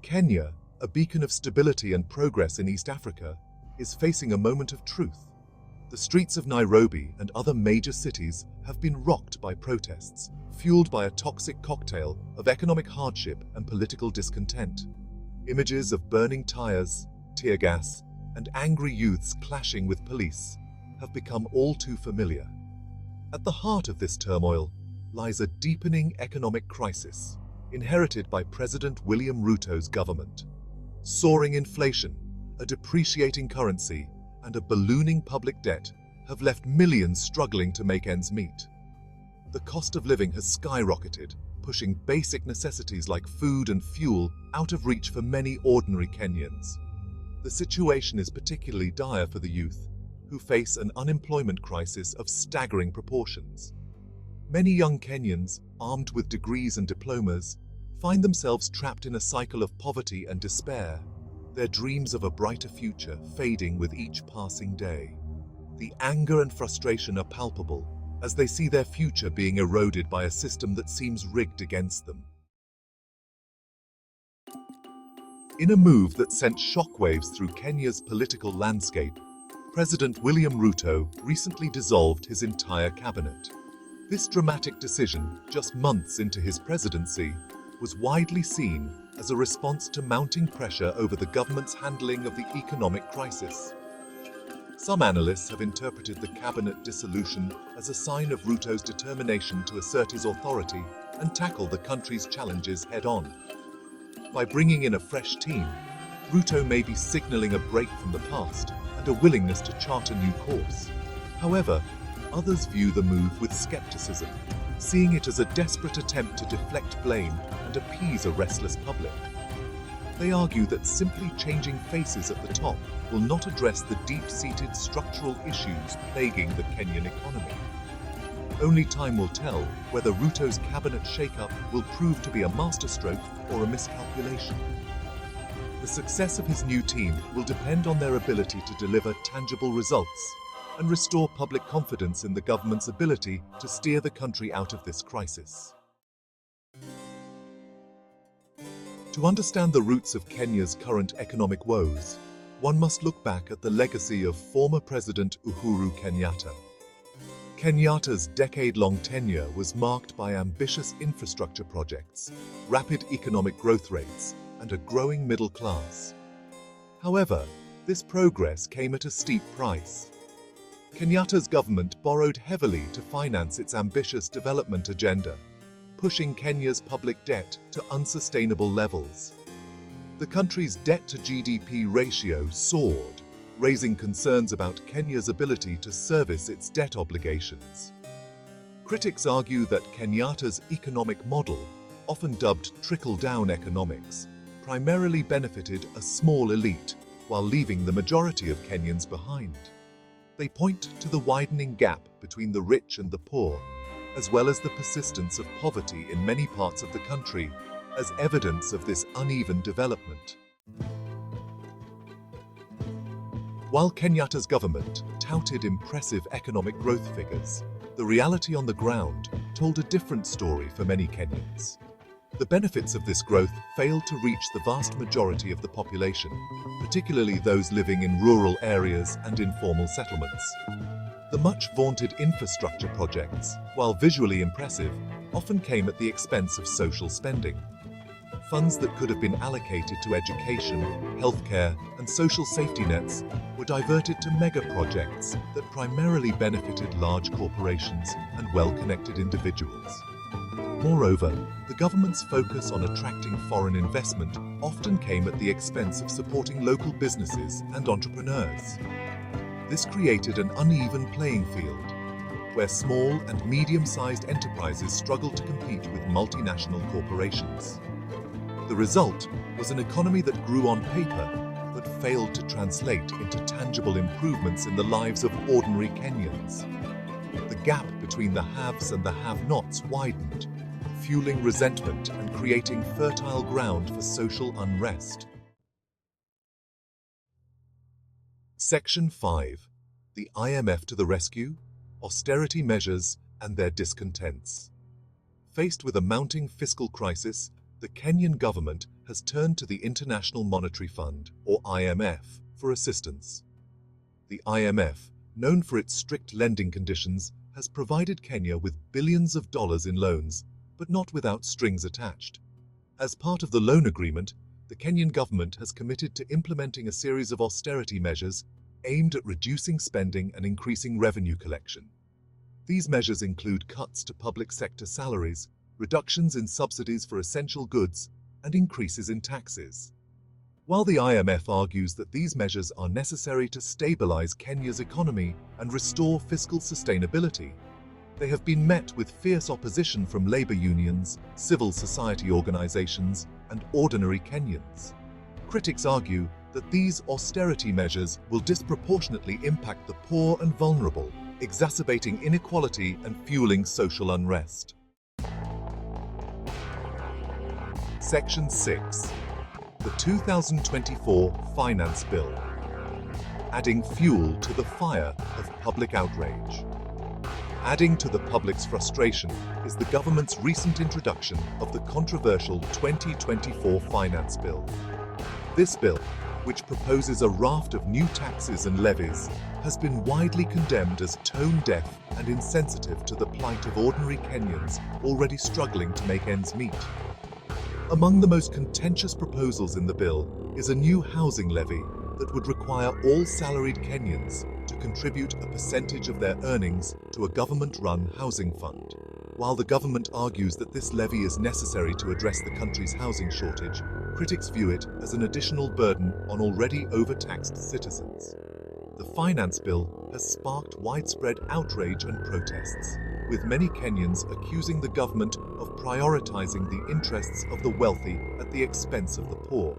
Kenya, a beacon of stability and progress in East Africa, is facing a moment of truth. The streets of Nairobi and other major cities have been rocked by protests, fueled by a toxic cocktail of economic hardship and political discontent. Images of burning tires, tear gas, and angry youths clashing with police have become all too familiar. At the heart of this turmoil lies a deepening economic crisis inherited by President William Ruto's government. Soaring inflation, a depreciating currency, and a ballooning public debt have left millions struggling to make ends meet. The cost of living has skyrocketed, pushing basic necessities like food and fuel out of reach for many ordinary Kenyans. The situation is particularly dire for the youth, who face an unemployment crisis of staggering proportions. Many young Kenyans, armed with degrees and diplomas, find themselves trapped in a cycle of poverty and despair, their dreams of a brighter future fading with each passing day. The anger and frustration are palpable as they see their future being eroded by a system that seems rigged against them. In a move that sent shockwaves through Kenya's political landscape, President William Ruto recently dissolved his entire cabinet. This dramatic decision, just months into his presidency, was widely seen as a response to mounting pressure over the government's handling of the economic crisis. Some analysts have interpreted the cabinet dissolution as a sign of Ruto's determination to assert his authority and tackle the country's challenges head-on. By bringing in a fresh team, Ruto may be signaling a break from the past and a willingness to chart a new course. However, others view the move with skepticism, seeing it as a desperate attempt to deflect blame and appease a restless public. They argue that simply changing faces at the top will not address the deep-seated structural issues plaguing the Kenyan economy. Only time will tell whether Ruto's cabinet shakeup will prove to be a masterstroke or a miscalculation. The success of his new team will depend on their ability to deliver tangible results and restore public confidence in the government's ability to steer the country out of this crisis. To understand the roots of Kenya's current economic woes, one must look back at the legacy of former President Uhuru Kenyatta. Kenyatta's decade-long tenure was marked by ambitious infrastructure projects, rapid economic growth rates, and a growing middle class. However, this progress came at a steep price. Kenyatta's government borrowed heavily to finance its ambitious development agenda, pushing Kenya's public debt to unsustainable levels. The country's debt-to-GDP ratio soared, raising concerns about Kenya's ability to service its debt obligations. Critics argue that Kenyatta's economic model, often dubbed trickle-down economics, primarily benefited a small elite while leaving the majority of Kenyans behind. They point to the widening gap between the rich and the poor, as well as the persistence of poverty in many parts of the country, as evidence of this uneven development. While Kenyatta's government touted impressive economic growth figures, the reality on the ground told a different story for many Kenyans. The benefits of this growth failed to reach the vast majority of the population, particularly those living in rural areas and informal settlements. The much-vaunted infrastructure projects, while visually impressive, often came at the expense of social spending. Funds that could have been allocated to education, healthcare, and social safety nets were diverted to mega-projects that primarily benefited large corporations and well-connected individuals. Moreover, the government's focus on attracting foreign investment often came at the expense of supporting local businesses and entrepreneurs. This created an uneven playing field, where small and medium-sized enterprises struggled to compete with multinational corporations. The result was an economy that grew on paper, but failed to translate into tangible improvements in the lives of ordinary Kenyans. The gap between the haves and the have-nots widened, fueling resentment and creating fertile ground for social unrest. Section 5. The IMF to the rescue, austerity measures and their discontents. Faced with a mounting fiscal crisis, the Kenyan government has turned to the International Monetary Fund, or IMF, for assistance. The IMF, known for its strict lending conditions, has provided Kenya with billions of dollars in loans, but not without strings attached. As part of the loan agreement, the Kenyan government has committed to implementing a series of austerity measures aimed at reducing spending and increasing revenue collection. These measures include cuts to public sector salaries, reductions in subsidies for essential goods, and increases in taxes. While the IMF argues that these measures are necessary to stabilize Kenya's economy and restore fiscal sustainability, they have been met with fierce opposition from labor unions, civil society organizations, and ordinary Kenyans. Critics argue that these austerity measures will disproportionately impact the poor and vulnerable, exacerbating inequality and fueling social unrest. Section 6. The 2024 Finance Bill. Adding fuel to the fire of public outrage. Adding to the public's frustration is the government's recent introduction of the controversial 2024 Finance Bill. This bill, which proposes a raft of new taxes and levies, has been widely condemned as tone-deaf and insensitive to the plight of ordinary Kenyans already struggling to make ends meet. Among the most contentious proposals in the bill is a new housing levy that would require all salaried Kenyans to contribute a percentage of their earnings to a government-run housing fund. While the government argues that this levy is necessary to address the country's housing shortage, critics view it as an additional burden on already overtaxed citizens. The finance bill has sparked widespread outrage and protests, with many Kenyans accusing the government of prioritizing the interests of the wealthy at the expense of the poor.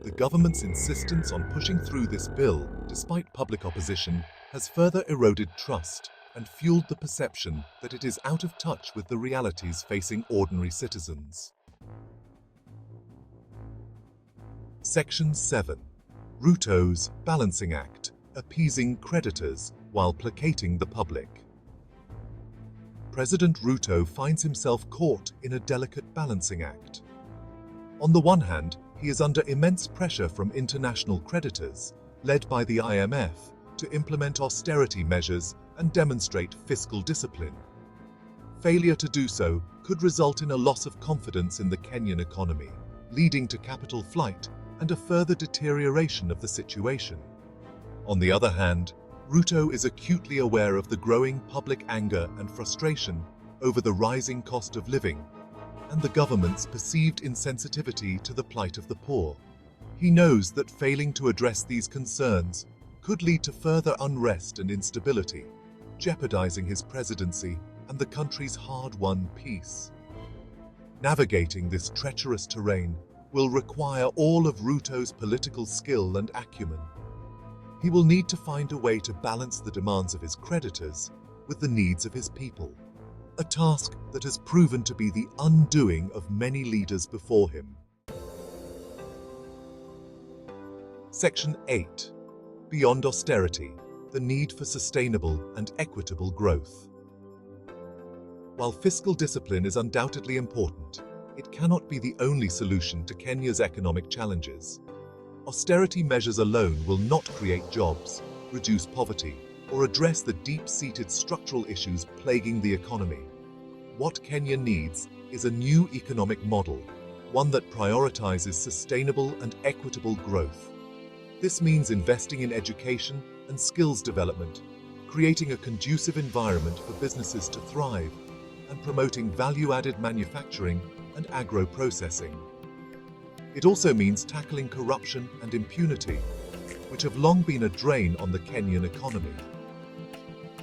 The government's insistence on pushing through this bill, despite public opposition, has further eroded trust and fueled the perception that it is out of touch with the realities facing ordinary citizens. Section 7. Ruto's Balancing Act, appeasing creditors while placating the public. President Ruto finds himself caught in a delicate balancing act. On the one hand, he is under immense pressure from international creditors, led by the IMF, to implement austerity measures and demonstrate fiscal discipline. Failure to do so could result in a loss of confidence in the Kenyan economy, leading to capital flight and a further deterioration of the situation. On the other hand, Ruto is acutely aware of the growing public anger and frustration over the rising cost of living and the government's perceived insensitivity to the plight of the poor. He knows that failing to address these concerns could lead to further unrest and instability, jeopardizing his presidency and the country's hard-won peace. Navigating this treacherous terrain will require all of Ruto's political skill and acumen. He will need to find a way to balance the demands of his creditors with the needs of his people, a task that has proven to be the undoing of many leaders before him. Section 8. Beyond austerity, the need for sustainable and equitable growth. While fiscal discipline is undoubtedly important, it cannot be the only solution to Kenya's economic challenges. Austerity measures alone will not create jobs, reduce poverty, or address the deep-seated structural issues plaguing the economy. What Kenya needs is a new economic model, one that prioritizes sustainable and equitable growth. This means investing in education and skills development, creating a conducive environment for businesses to thrive, and promoting value-added manufacturing and agro-processing. It also means tackling corruption and impunity, which have long been a drain on the Kenyan economy.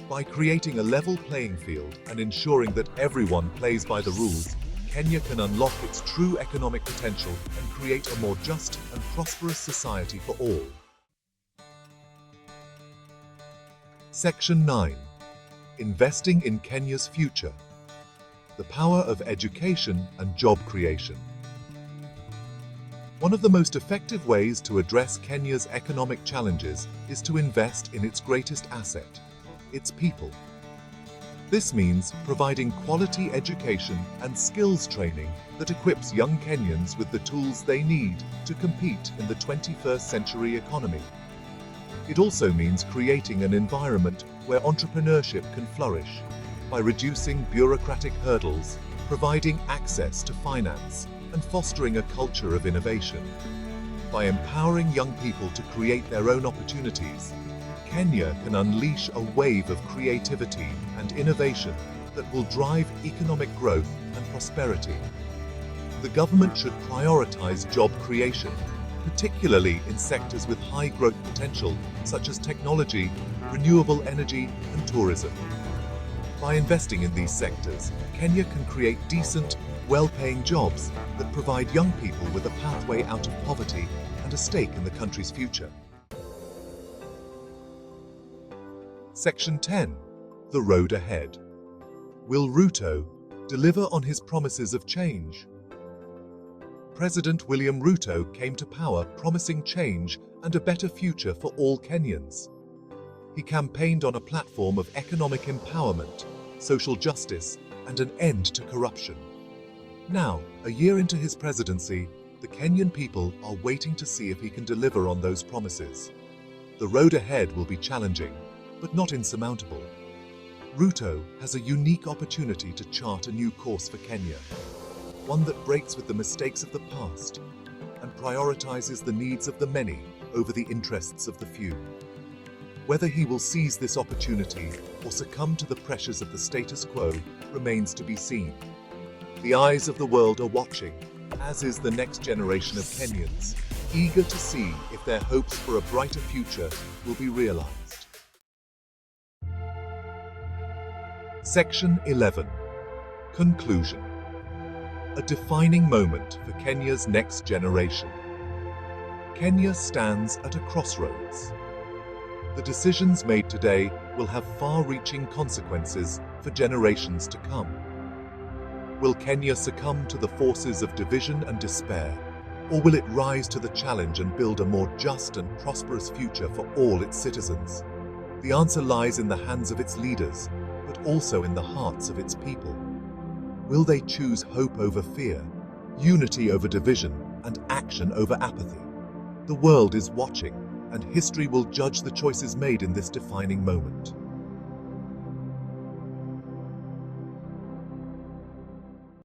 By creating a level playing field and ensuring that everyone plays by the rules, Kenya can unlock its true economic potential and create a more just and prosperous society for all. Section 9. Investing in Kenya's future. The power of education and job creation. One of the most effective ways to address Kenya's economic challenges is to invest in its greatest asset, its people. This means providing quality education and skills training that equips young Kenyans with the tools they need to compete in the 21st century economy. It also means creating an environment where entrepreneurship can flourish by reducing bureaucratic hurdles, providing access to finance, and fostering a culture of innovation. By empowering young people to create their own opportunities, Kenya can unleash a wave of creativity and innovation that will drive economic growth and prosperity. The government should prioritize job creation, particularly in sectors with high growth potential such as technology, renewable energy, and tourism. By investing in these sectors, Kenya can create decent, well-paying jobs that provide young people with a pathway out of poverty and a stake in the country's future. Section 10. The Road Ahead. Will Ruto deliver on his promises of change? President William Ruto came to power promising change and a better future for all Kenyans. He campaigned on a platform of economic empowerment, social justice, and an end to corruption. Now, a year into his presidency, the Kenyan people are waiting to see if he can deliver on those promises. The road ahead will be challenging, but not insurmountable. Ruto has a unique opportunity to chart a new course for Kenya, one that breaks with the mistakes of the past and prioritizes the needs of the many over the interests of the few. Whether he will seize this opportunity or succumb to the pressures of the status quo remains to be seen. The eyes of the world are watching, as is the next generation of Kenyans, eager to see if their hopes for a brighter future will be realized. Section 11. Conclusion. A defining moment for Kenya's next generation. Kenya stands at a crossroads. The decisions made today will have far-reaching consequences for generations to come. Will Kenya succumb to the forces of division and despair, or will it rise to the challenge and build a more just and prosperous future for all its citizens? The answer lies in the hands of its leaders, but also in the hearts of its people. Will they choose hope over fear, unity over division, and action over apathy? The world is watching, and history will judge the choices made in this defining moment.